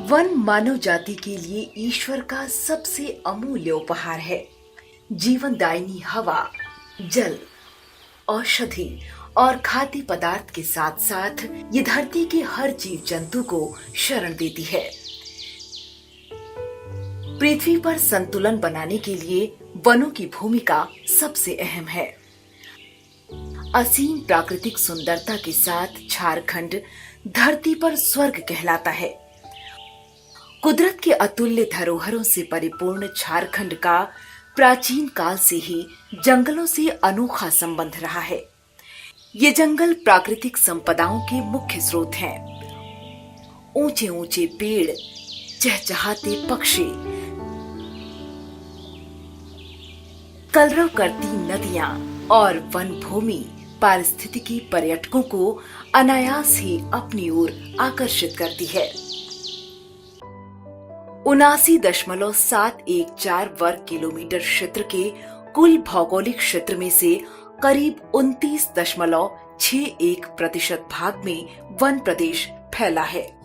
One मानव जाति के लिए ईश्वर का सबसे अमूल्य उपहार है। जीवनदायिनी हवा, जल, औषधि और खाद्य पदार्थ के साथ साथ ये धरती के हर जीव जंतु को शरण देती है। पृथ्वी पर संतुलन बनाने के लिए वनों की भूमिका सबसे अहम है। असीम प्राकृतिक सुंदरता के साथ झारखंड धरती पर स्वर्ग कहलाता है। कुदरत के अतुल्य धरोहरों से परिपूर्ण झारखंड का प्राचीन काल से ही जंगलों से अनोखा संबंध रहा है। ये जंगल प्राकृतिक संपदाओं के मुख्य स्रोत हैं। ऊंचे ऊंचे पेड़, चहचहाते पक्षी, कलरव करती नदियां और वन भूमि पारिस्थितिकी पर्यटकों को अनायास ही अपनी ओर आकर्षित करती है। 79.714 वर्ग किलोमीटर क्षेत्र के कुल भौगोलिक क्षेत्र में से करीब 29.61% भाग में वन प्रदेश फैला है।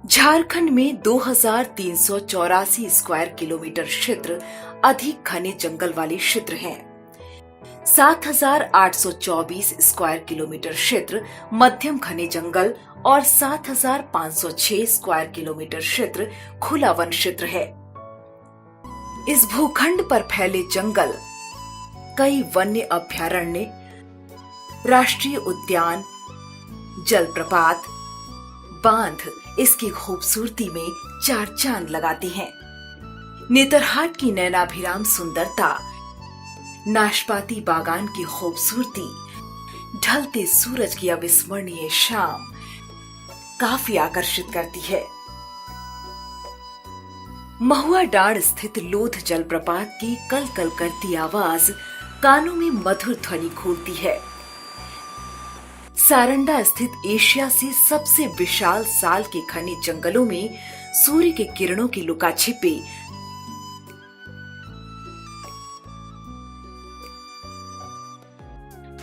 झारखंड में 2384 स्क्वायर किलोमीटर क्षेत्र अधिक घने जंगल वाले क्षेत्र हैं। 7824 स्क्वायर किलोमीटर क्षेत्र मध्यम घने जंगल और 7506 स्क्वायर किलोमीटर क्षेत्र खुला वन क्षेत्र है। इस भूखंड पर फैले जंगल, कई वन्य अभयारण्य, राष्ट्रीय उद्यान, जलप्रपात, बांध इसकी खूबसूरती में चार चांद लगाते हैं। नेतरहाट की नैनाभिराम सुंदरता, नाशपाती बागान की खूबसूरती, ढलते सूरज की अविस्मरणीय शाम काफी आकर्षित करती है। महुआ डांड स्थित लोध जलप्रपात की कल कल करती आवाज कानों में मधुर ध्वनि खोलती है। सारंडा स्थित एशिया से सबसे विशाल साल के घने जंगलों में सूर्य के किरणों की लुका छिपी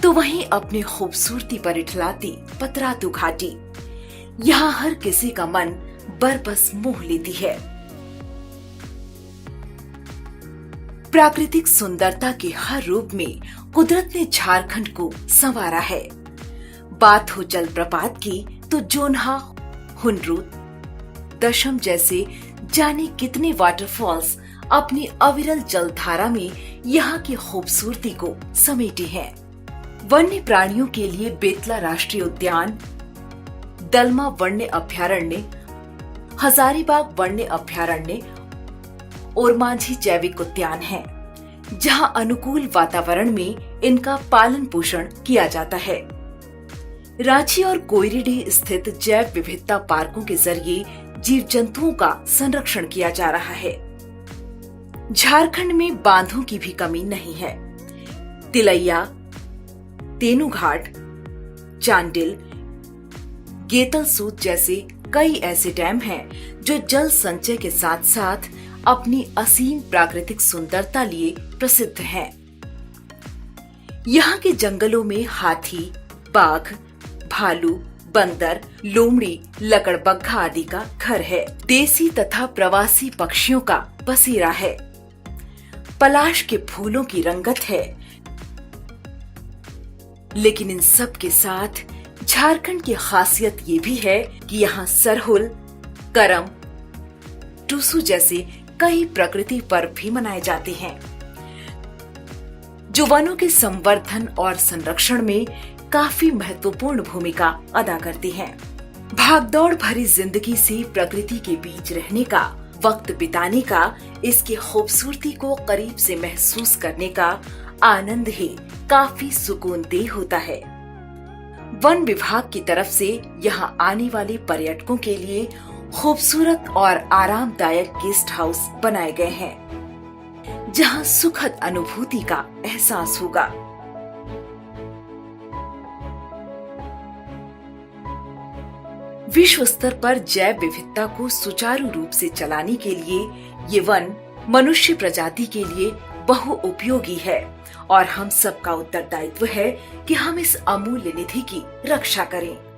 तो वहीं अपनी खूबसूरती पर इठलाती पतरातू घाटी यहाँ हर किसी का मन बरबस मोह लेती है। प्राकृतिक सुंदरता के हर रूप में कुदरत ने झारखंड को संवारा है। बात हो जलप्रपात की तो जोन्हा, हुनरू, दशम जैसे जाने कितने वाटरफॉल्स अपनी अविरल जलधारा में यहाँ की खूबसूरती को समेटे हैं। वन्य प्राणियों के लिए बेतला राष्ट्रीय उद्यान, दलमा वन्य अभयारण्य, हजारीबाग वन्य अभयारण्य और मांझी जैविक उद्यान है, जहां अनुकूल वातावरण में इनका पालन पोषण किया जाता है। रांची और कोयरिडी स्थित जैव विविधता पार्कों के जरिए जीव जंतुओं का संरक्षण किया जा रहा है। झारखंड में बांधों की भी कमी नहीं है। तिलैया, तेनूघाट, चांडिल, गेतलसूत जैसे कई ऐसे डैम हैं जो जल संचय के साथ साथ अपनी असीम प्राकृतिक सुंदरता लिए प्रसिद्ध हैं। यहाँ के जंगलों में हाथी, बाघ, भालू, बंदर, लोमड़ी, लकड़बग्घा आदि का घर है। देसी तथा प्रवासी पक्षियों का बसेरा है। पलाश के फूलों की रंगत है। लेकिन इन सब के साथ झारखंड की खासियत ये भी है कि यहाँ सरहुल, करम, टूसू जैसे कई प्रकृति पर्व भी मनाए जाते हैं, जो वनों के संवर्धन और संरक्षण में काफी महत्वपूर्ण भूमिका अदा करते हैं। भागदौड़ भरी जिंदगी से प्रकृति के बीच रहने का, वक्त बिताने का, इसकी खूबसूरती को करीब से महसूस करने का आनंद ही काफी सुकूनदेह होता है। वन विभाग की तरफ से यहाँ आने वाले पर्यटकों के लिए खूबसूरत और आरामदायक गेस्ट हाउस बनाए गए हैं, जहाँ सुखद अनुभूति का एहसास होगा। विश्व स्तर पर जैव विविधता को सुचारू रूप से चलाने के लिए ये वन मनुष्य प्रजाति के लिए बहुउपयोगी है और हम सबका उत्तरदायित्व है कि हम इस अमूल्य निधि की रक्षा करें।